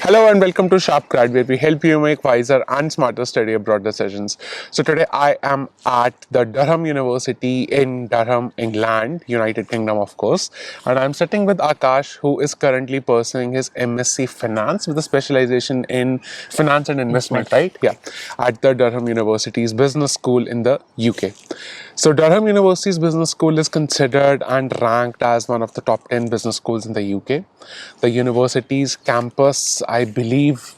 Hello and welcome to SharpGrad, where we help you make wiser and smarter study abroad decisions. So today I am at the Durham University in Durham, England, United Kingdom of course, and I'm sitting with Akash, who is currently pursuing his MSc Finance with a specialization in finance and investment, right? Yeah, at the Durham University's Business School in the UK. So Durham University's Business School is considered and ranked as one of the top 10 business schools in the UK. The university's campus, I believe,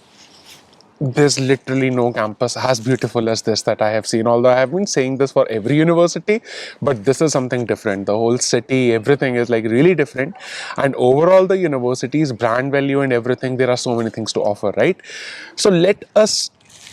there's literally no campus as beautiful as this that I have seen. Although I have been saying this for every university, but this is something different. The whole city, everything is like really different. And overall, the university's brand value and everything, there are so many things to offer, right? So let us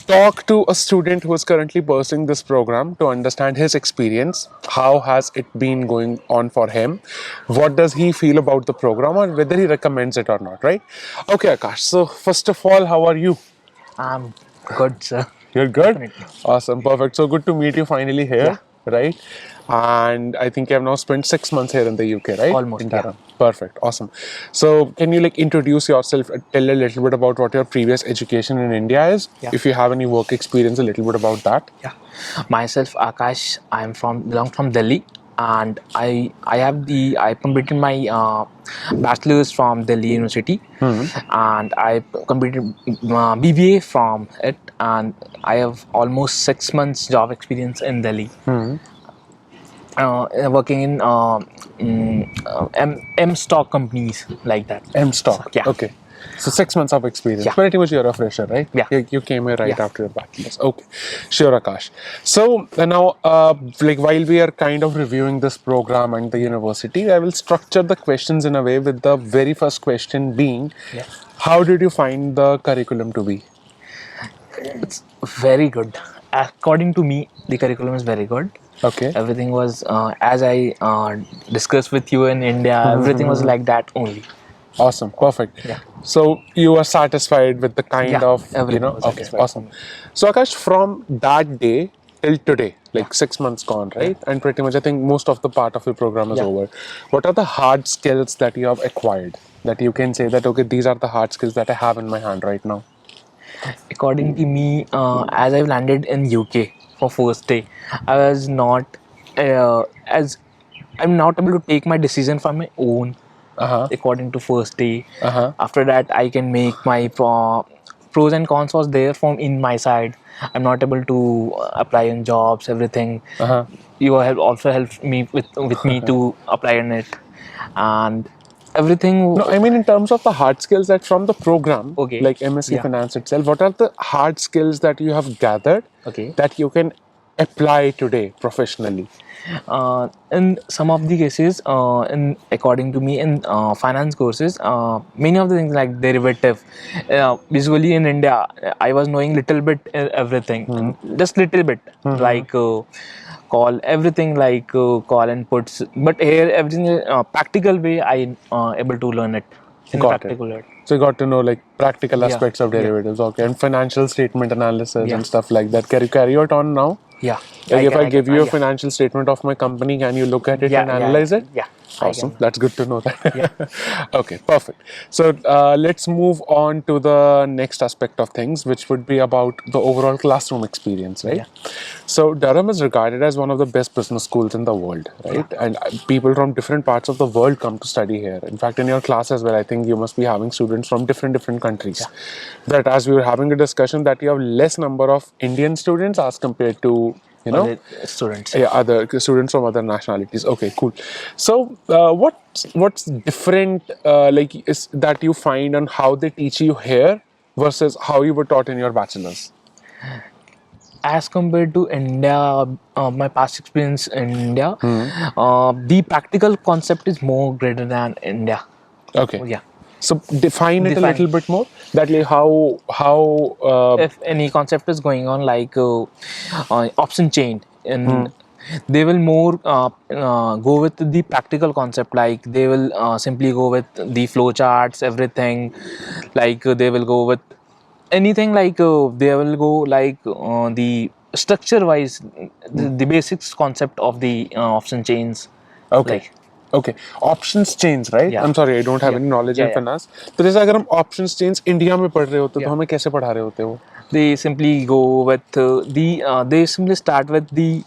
talk to a student who is currently pursuing this program to understand his experience. How has it been going on for him? What does he feel about the program, or whether he recommends it or not, right? Okay, Akash. So first of all, how are you? I'm good, sir. You're good? Definitely. Awesome, perfect. So good to meet you finally here, right? And I think you have now spent 6 months here in the UK, right? Almost, In Durham. Perfect, awesome. So can you introduce yourself, tell a little bit about what your previous education in India is? Yeah. If you have any work experience, a little bit about that. Yeah. Myself, Akash. belong from Delhi, and I completed my bachelor's from Delhi University, and I completed BBA from it, and I have almost 6 months job experience in Delhi. Working in M stock companies like that. M stock. Yeah. Okay. So 6 months of experience. Yeah. Pretty much you're a fresher, right? Yeah. You came here right Yeah. after your bachelor's. Okay. Sure, Akash. So now, while we are kind of reviewing this program and the university, I will structure the questions in a way with the very first question being, Yeah. how did you find the curriculum to be? It's very good. According to me, the curriculum is very good. Okay. Everything was as I discussed with you in India. Everything was like that only. Awesome. Perfect. Yeah. So you are satisfied with the kind Yeah, of, everything was okay, satisfied awesome. So Akash, from that day till today, like 6 months gone, right? And pretty much I think most of the part of your program is Yeah. over. What are the hard skills that you have acquired that you can say that, okay, these are the hard skills that I have in my hand right now? According to me, as I landed in UK for first day, I was not as I'm not able to take my decision from my own. According to first day, after that I can make my pros and cons was there from in my side. I'm not able to apply in jobs, everything. You have also helped me with me to apply in it, and everything. No, I mean in terms of the hard skills that from the program, Okay. like MSc Yeah. Finance itself, what are the hard skills that you have gathered Okay. that you can apply today professionally? In some of the cases, in according to me, in finance courses, many of the things like derivative. Usually in India, I was knowing little bit everything, just little bit, like call everything like call and puts. But here everything practical way I able to learn it in Got it. practical way. So you got to know like practical Yeah. aspects of Yeah. derivatives, okay, and financial statement analysis Yeah. and stuff like that. Can you carry it on now? Yeah. Like if I can- give you a yeah. financial statement of my company, can you look at it Yeah, and yeah, analyze it? yeah, I Awesome. can. That's good to know that. Okay, perfect. So let's move on to the next aspect of things, which would be about the overall classroom experience, right? Yeah. So Durham is regarded as one of the best business schools in the world, right? And people from different parts of the world come to study here. In fact, in your class as well, I think you must be having students from different countries. That as we were having a discussion, that you have less number of Indian students as compared to Other students. yeah, other students from other nationalities. Okay, cool. So what's different like is that you find on how they teach you here versus how you were taught in your bachelor's? As compared to India, my past experience in India, the practical concept is more greater than India. Okay. Yeah. So define it a Define. little bit more. That like how If any concept is going on like option chain, and they will more go with the practical concept. Like they will simply go with the flow charts, everything. Like they will go with anything like they will go like the structure wise, the basics concept of the option chains. okay. Like, Okay, options change, right? Yeah. I'm sorry, I don't have any knowledge in Yeah. finance. तो जैसे अगर हम options change India में पढ़ रहे होते तो Yeah. हमें कैसे पढ़ा रहे होते वो? They simply go with they simply start with they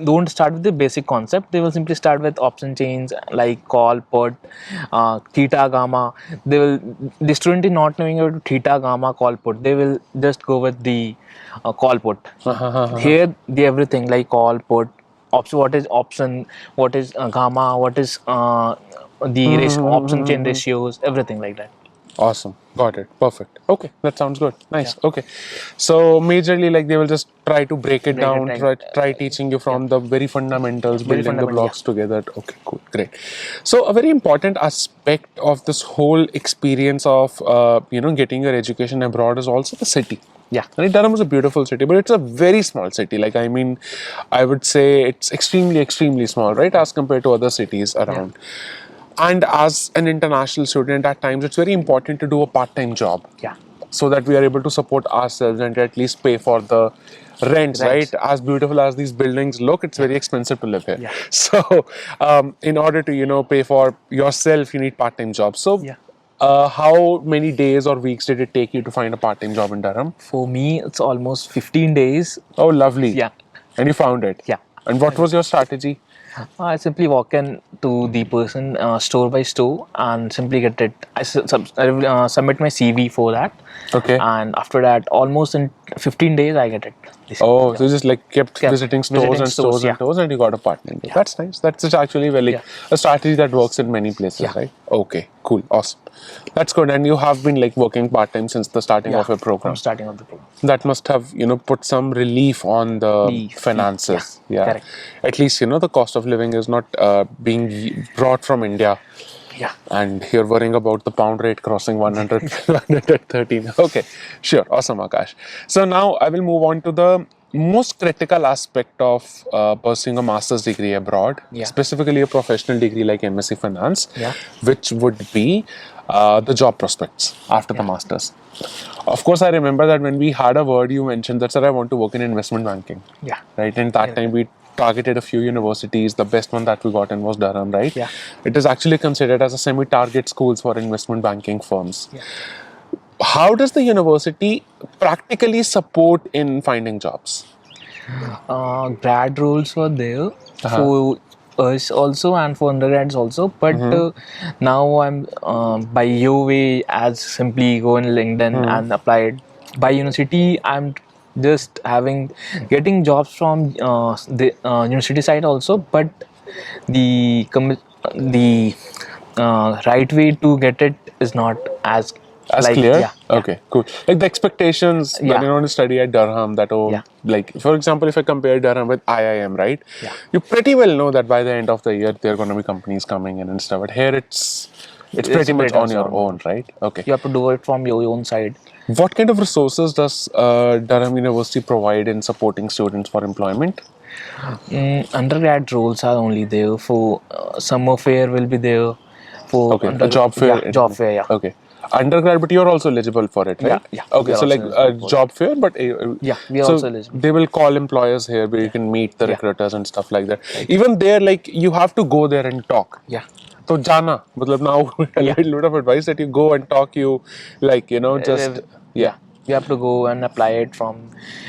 don't start with the basic concept. They will simply start with option chains like call, put, theta, gamma. The student is not knowing about theta, gamma, call, put. They will just go with the call, put. Here the everything like call, put, what is option, what is gamma, what is option chain ratios, everything like that. Awesome. Got it. Perfect. Okay, that sounds good. Nice. Okay. So majorly like they will just try to break it Break it down, down. try teaching you from the very fundamentals, Very building the fundamental, blocks together. Okay, cool. Great. So a very important aspect of this whole experience of getting your education abroad is also the city. Yeah. Right, Durham is a beautiful city, but it's a very small city. Like, I mean, I would say it's extremely, extremely small, right, as compared to other cities around. And as an international student, at times it's very important to do a part-time job. Yeah. So that we are able to support ourselves and at least pay for the rents, right? As beautiful as these buildings look, it's very expensive to live here. Yeah. So, in order to pay for yourself, you need part-time jobs. So, Yeah. how many days or weeks did it take you to find a part-time job in Durham? For me, it's almost 15 days. Oh, lovely. Yeah. And you found it. Yeah. And what was your strategy? I simply walk in to the person store by store and simply get it. I will, submit my CV for that. Okay. And after that, almost in 15 days, I get it. Oh, so you just like kept visiting stores visiting and stores stores, and stores, and you got a partner. That's nice. That's just actually a strategy that works in many places, right? Okay, cool, awesome. That's good. And you have been like working part time since the starting of your program. From starting of the program. That must have put some relief on the Fee. finances. Yeah, correct. At least the cost of living is not being brought from India. Yeah. And you're worrying about the pound rate crossing 100, 113. Okay, sure. Awesome, Akash. So now I will move on to the most critical aspect of pursuing a master's degree abroad, specifically a professional degree like MSc Finance, which would be the job prospects after the master's. Of course, I remember that when we had a word, you mentioned that, sir, I want to work in investment banking. Yeah. Right. And that time we targeted a few universities. The best one that we got in was Durham, right? Yeah. It is actually considered as a semi-target schools for investment banking firms. Yeah. How does the university practically support in finding jobs? Grad roles were there for us also and for undergrads also, but now I'm by your way as simply go in LinkedIn and apply it. By university, I'm just getting jobs from the university side also, but the right way to get it is not as Clear? Yeah. Okay, cool. Like the expectations when you want to study at Durham, like for example, if I compare Durham with IIM, right? Yeah. You pretty well know that by the end of the year there are going to be companies coming in and stuff. But here it's pretty much on your own, right? Okay. You have to do it from your own side. What kind of resources does Durham University provide in supporting students for employment? Undergrad roles are only there. For summer fair will be there. For a job fair. Yeah, job fair. Yeah. Okay. Undergrad, but you're also eligible for it, right? Yeah. Okay, so like a job fair, but we are so also eligible. they will call employers here where you can meet the recruiters and stuff like that. Even there, like you have to go there and talk. Yeah. So jana, matlab now a little bit of advice that you go and talk. You like just We have to go and apply it from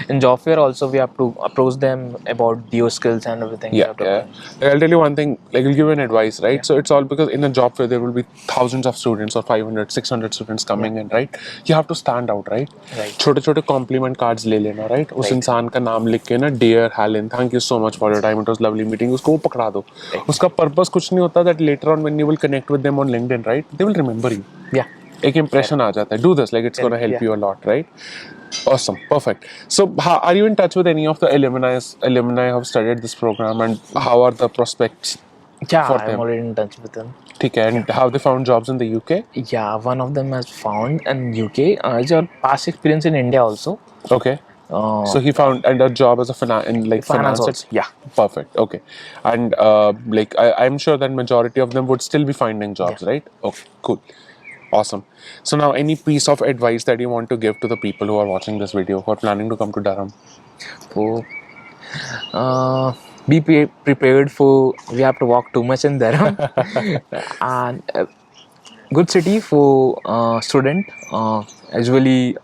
in job fair also. We have to approach them about your skills and everything. I'll tell you one thing, like I'll give you an advice, right? So it's all because in a job fair there will be thousands of students or 500, 600 students coming in, right? You have to stand out, right? छोटे-छोटे compliment cards ले लेना, right? उस इंसान का नाम लिख के ना, dear Helen, thank you so much for your time, it was lovely meeting. उसको वो पकड़ा दो. उसका purpose कुछ नहीं होता that later on when you will connect with them on LinkedIn, right? They will remember you. Yeah. एक impression आ जाता है. Do this, like it's going to help you a lot, right? Awesome, perfect. So, are you in touch with any of the alumni who have studied this program, and how are the prospects for them? I'm already in touch with them. Okay, and have they found jobs in the UK? Yeah, one of them has found in UK. It's your past experience in India also. Okay. So he found a job as a finance also. Yeah. Perfect. Okay, and I'm sure that majority of them would still be finding jobs, right? Okay, cool. Awesome. So now, any piece of advice that you want to give to the people who are watching this video who are planning to come to Durham? So, be prepared for we have to walk too much in Durham. And good city for student. Usually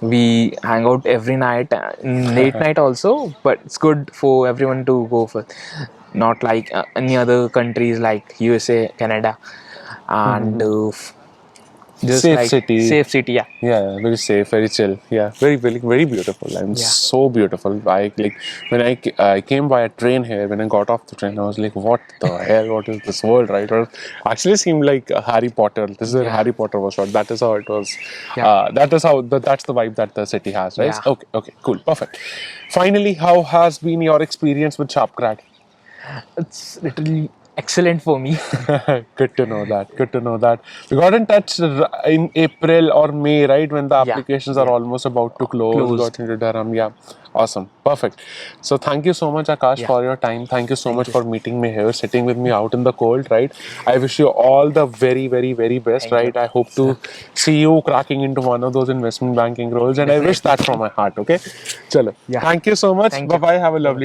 we hang out every night, late night also, but it's good for everyone to go for, not like any other countries like USA, Canada, and just Safe like city. safe city. Yeah, Yeah, very safe, very chill. Yeah, very beautiful and yeah, so beautiful. I like when I came by a train here. When I got off the train, I was like, "What the hell? What is this world?" Right? Or actually seemed like Harry Potter. This is where yeah, Harry Potter was shot. That is how it was. yeah, That is how that's the vibe that the city has, right? yeah. Okay, cool, perfect. Finally, how has been your experience with SharpGrad? It's literally excellent for me. Good to know that. Good to know that. We got in touch in April or May, right? When the Yeah, applications are yeah. almost about to close. Closed. Got into Durham. Yeah. Awesome. Perfect. So thank you so much, Akash, Yeah. for your time. Thank you so Thank much you. for meeting me here, sitting with me out in the cold, right? I wish you all the very best, Thank you. right? I hope to see you cracking into one of those investment banking roles, and I wish Definitely. that from my heart, okay? Chalo. Yeah. Thank you so much. Thank Bye you. bye. Have a Bye-bye. lovely